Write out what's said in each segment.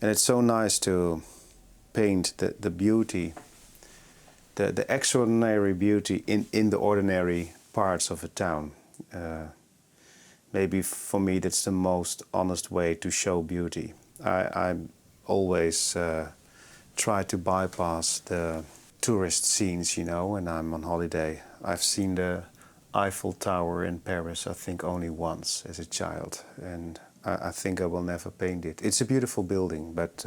And it's so nice to paint the beauty, the extraordinary beauty in the ordinary parts of a town. Maybe for me that's the most honest way to show beauty. I always try to bypass the tourist scenes, you know, when I'm on holiday. I've seen the Eiffel Tower in Paris, I think only once as a child, and I think I will never paint it. It's a beautiful building, but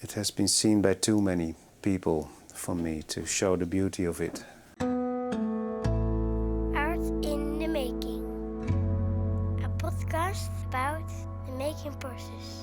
it has been seen by too many people for me to show the beauty of it. Art in the Making, a podcast about the making process.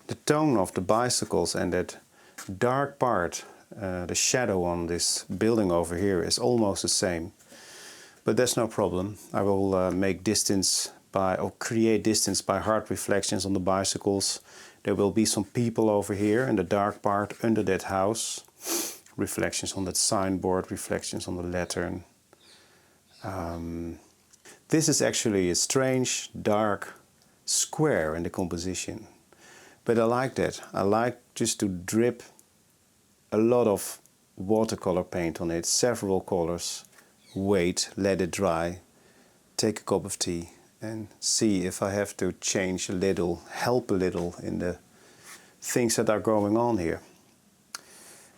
The tone of the bicycles and that dark part, the shadow on this building over here is almost the same. But that's no problem. I will make distance by, or create distance by hard reflections on the bicycles. There will be some people over here in the dark part under that house. Reflections on that signboard, reflections on the lantern. This is actually a strange, dark square in the composition. But I like that. I like just to drip a lot of watercolor paint on it, several colors, wait, let it dry, take a cup of tea and see if I have to change a little, help a little in the things that are going on here.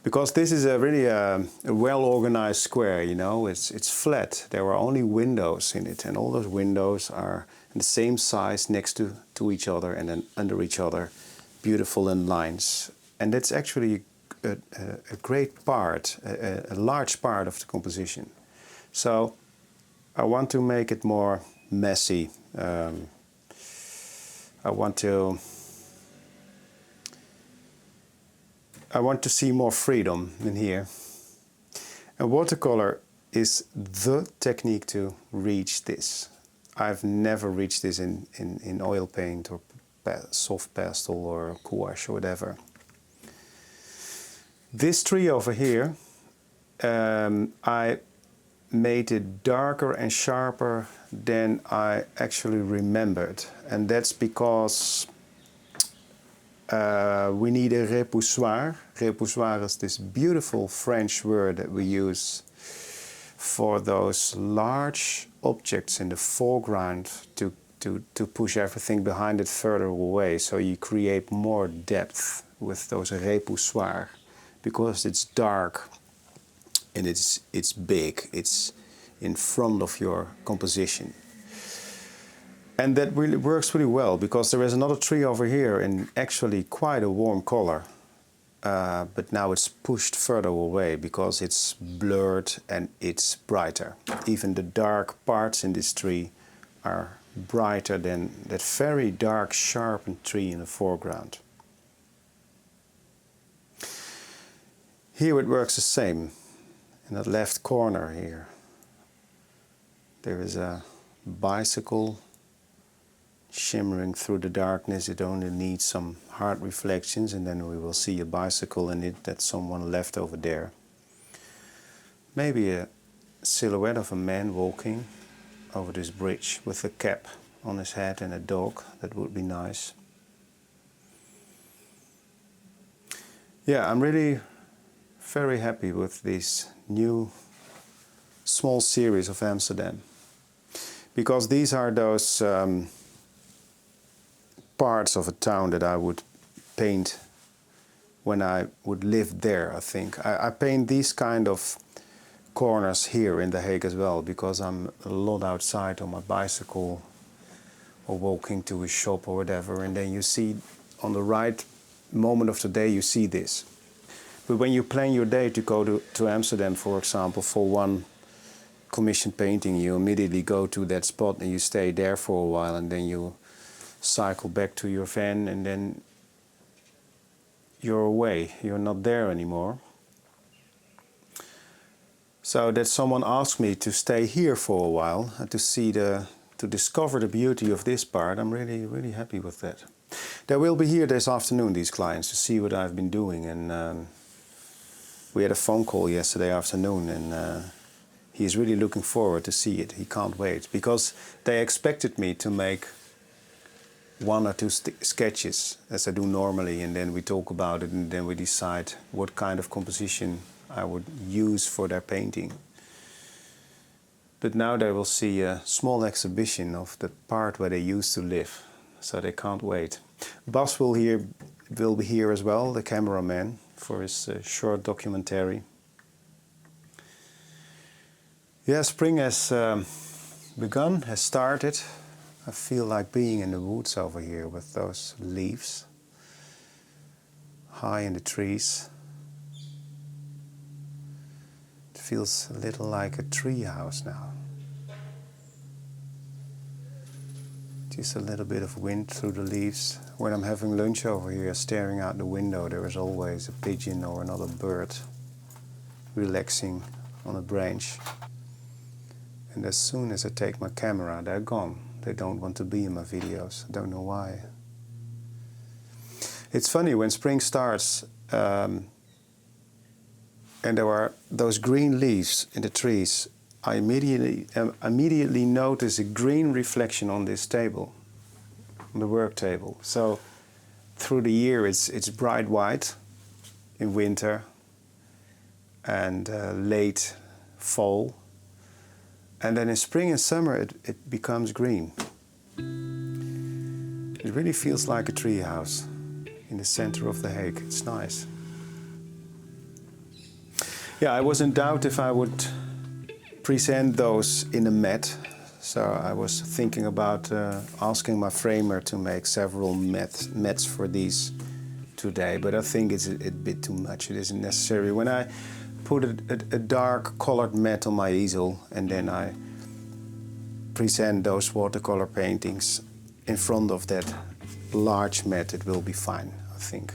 Because this is a really a well-organized square, you know, it's flat. There are only windows in it and all those windows are the same size next to each other and then under each other. Beautiful in lines, and that's actually a great part, a large part of the composition. So I want to make it more messy. I want to see more freedom in here. And watercolor is the technique to reach this. I've never reached this in oil paint or soft pastel or gouache or whatever. This tree over here, I made it darker and sharper than I actually remembered. And that's because we need a repoussoir. Repoussoir is this beautiful French word that we use for those large objects in the foreground to push everything behind it further away, so you create more depth with those repoussoirs, because it's dark and it's big, it's in front of your composition. And that really works really well, because there is another tree over here in actually quite a warm color, but now it's pushed further away because it's blurred and it's brighter. Even the dark parts in this tree are brighter than that very dark, sharpened tree in the foreground. Here it works the same. In that left corner here, there is a bicycle shimmering through the darkness. It only needs some hard reflections and then we will see a bicycle in it that someone left over there. Maybe a silhouette of a man walking over this bridge with a cap on his head and a dog. That would be nice. Yeah, I'm really very happy with this new small series of Amsterdam, because these are those parts of a town that I would paint when I would live there, I think. I paint these kind of corners here in The Hague as well, because I'm a lot outside on my bicycle or walking to a shop or whatever, and then you see on the right moment of the day you see this. But when you plan your day to go to Amsterdam, for example, for one commission painting, you immediately go to that spot and you stay there for a while and then you cycle back to your van and then you're away, you're not there anymore. So that someone asked me to stay here for a while and to discover the beauty of this part, I'm really, really happy with that. They will be here this afternoon, these clients, to see what I've been doing, and we had a phone call yesterday afternoon and he's really looking forward to see it. He can't wait, because they expected me to make one or two sketches as I do normally, and then we talk about it and then we decide what kind of composition I would use for their painting. But now they will see a small exhibition of the part where they used to live, so they can't wait. Bas will be here as well, the cameraman, for his short documentary. Yeah, spring has begun, has started. I feel like being in the woods over here with those leaves high in the trees. It feels a little like a tree house now. Just a little bit of wind through the leaves. When I'm having lunch over here, staring out the window, there is always a pigeon or another bird relaxing on a branch. And as soon as I take my camera, they're gone. They don't want to be in my videos. I don't know why. It's funny, when spring starts and there are those green leaves in the trees, I immediately notice a green reflection on this table, on the work table. So through the year it's bright white in winter and late fall. And then in spring and summer it becomes green. It really feels like a tree house in the center of The Hague. It's nice. Yeah, I was in doubt if I would present those in a mat. So I was thinking about asking my framer to make several mats for these today, but I think it's a bit too much. It isn't necessary. When I put a dark colored mat on my easel and then I present those watercolor paintings in front of that large mat, it will be fine, I think.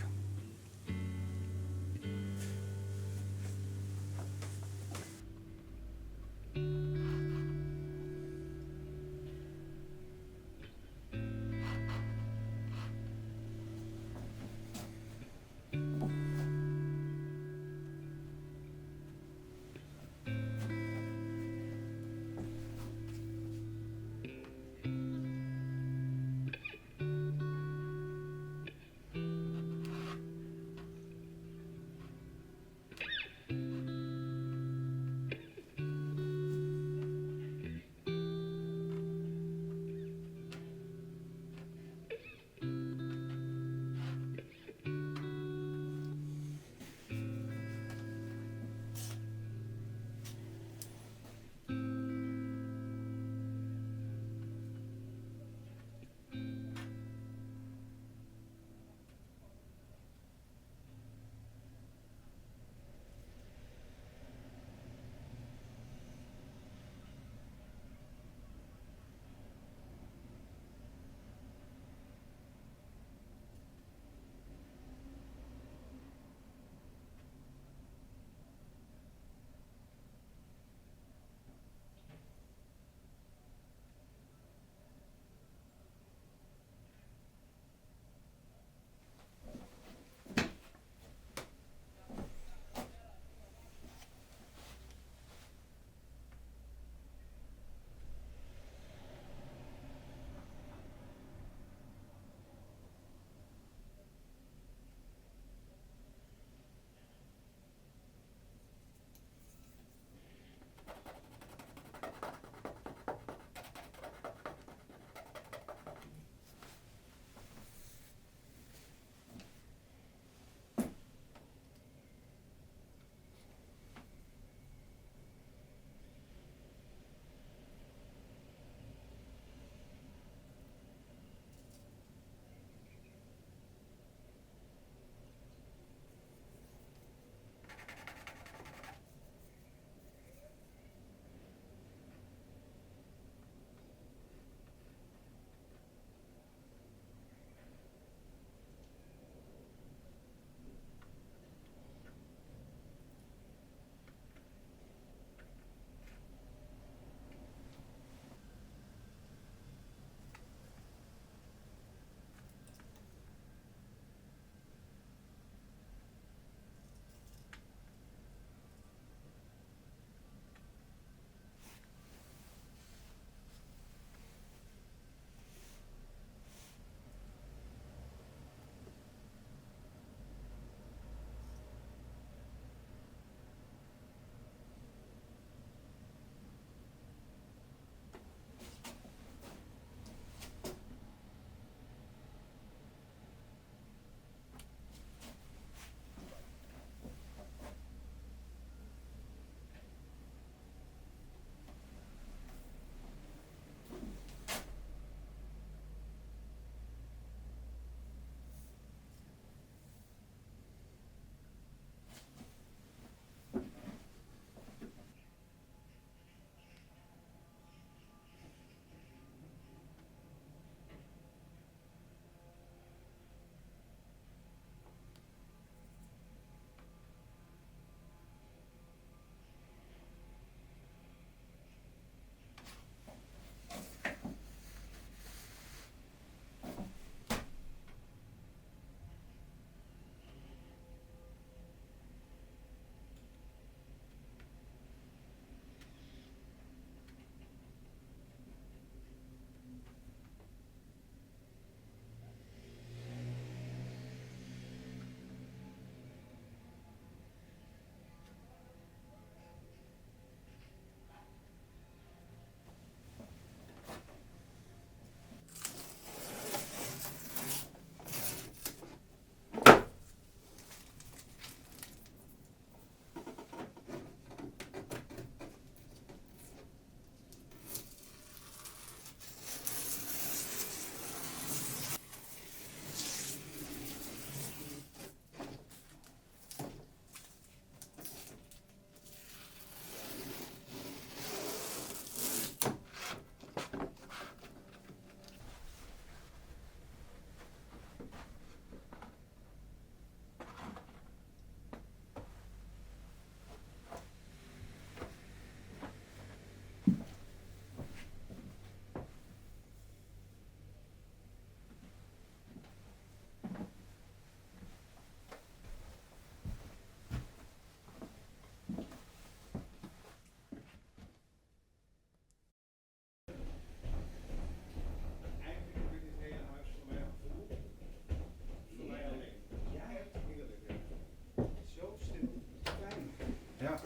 Ja.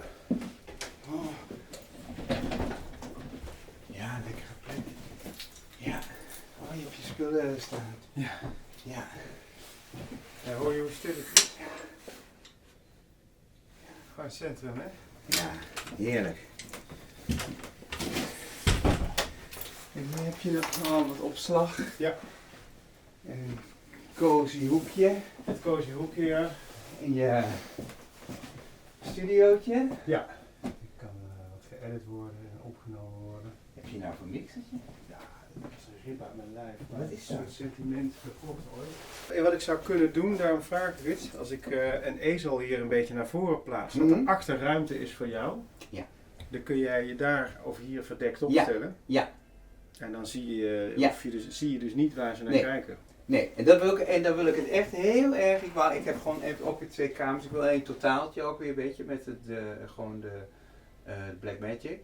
Oh. Ja, lekkere plek. Ja. Oh, je hebt je spullen staan. Ja. Ja. Ja, hoor je hoe stil het is? Gewoon het centrum, hè? Ja, heerlijk. En hier heb je nog al wat opslag. Ja. En een cozy hoekje. Het cozy hoekje, ja. In je studiootje. Ja. Er kan wat geëdit worden en opgenomen worden. Heb je nou voor mixertje? Ja, dat is een rib uit mijn lijf. Wat is dat? Een sentiment gekocht ooit. En wat ik zou kunnen doen, daarom vraag ik dit, als ik een ezel hier een beetje naar voren plaats, dat er achter ruimte is voor jou. Ja. Dan kun jij je daar of hier verdekt opstellen. Ja. Ja. En dan zie je dus niet waar ze naar kijken. Nee, en dan wil ik het echt heel erg. Ik heb gewoon even ook weer 2 kamers. Ik wil een totaaltje ook weer, weet je, met gewoon de Blackmagic.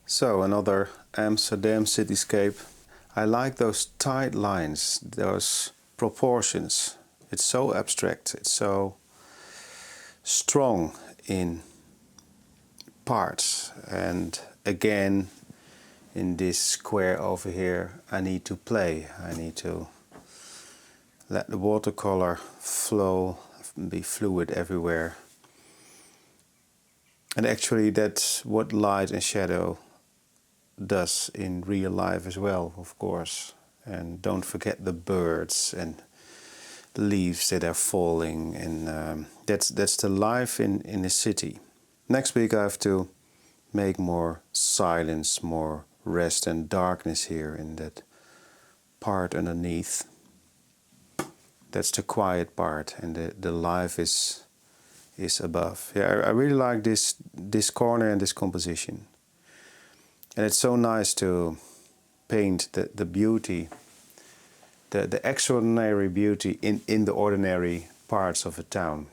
So another Amsterdam cityscape. I like those tight lines, those proportions. It's so abstract, it's so strong in parts. And again, in this square over here, I need to play. I need to let the watercolor flow, be fluid everywhere. And actually that's what light and shadow does in real life as well, of course. And don't forget the birds and the leaves that are falling, and that's the life in the city. Next week I have to make more silence, more rest and darkness here in that part underneath. That's the quiet part, and the life is above. Yeah, I really like this corner and this composition. And it's so nice to paint the beauty, the extraordinary beauty in the ordinary parts of a town.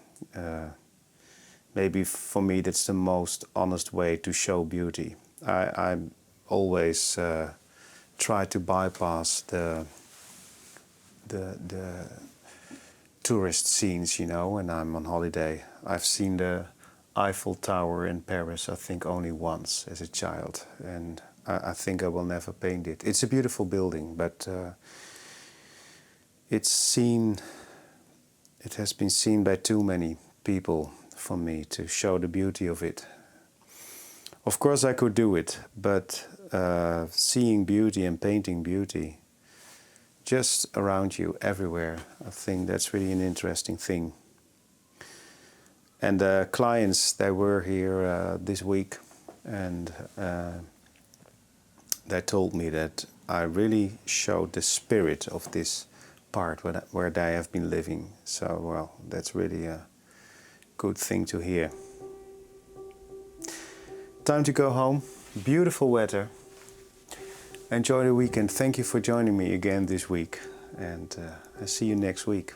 Maybe for me that's the most honest way to show beauty. I always try to bypass the tourist scenes, you know, when I'm on holiday. I've seen the Eiffel Tower in Paris, I think only once as a child, and I think I will never paint it. It's a beautiful building, but it has been seen by too many people for me to show the beauty of it. Of course I could do it, but seeing beauty and painting beauty just around you, everywhere, I think that's really an interesting thing. And the clients, they were here this week, and they told me that I really showed the spirit of this part where they have been living. So, well, that's really a good thing to hear. Time to go home. Beautiful weather. Enjoy the weekend. Thank you for joining me again this week, and I'll see you next week.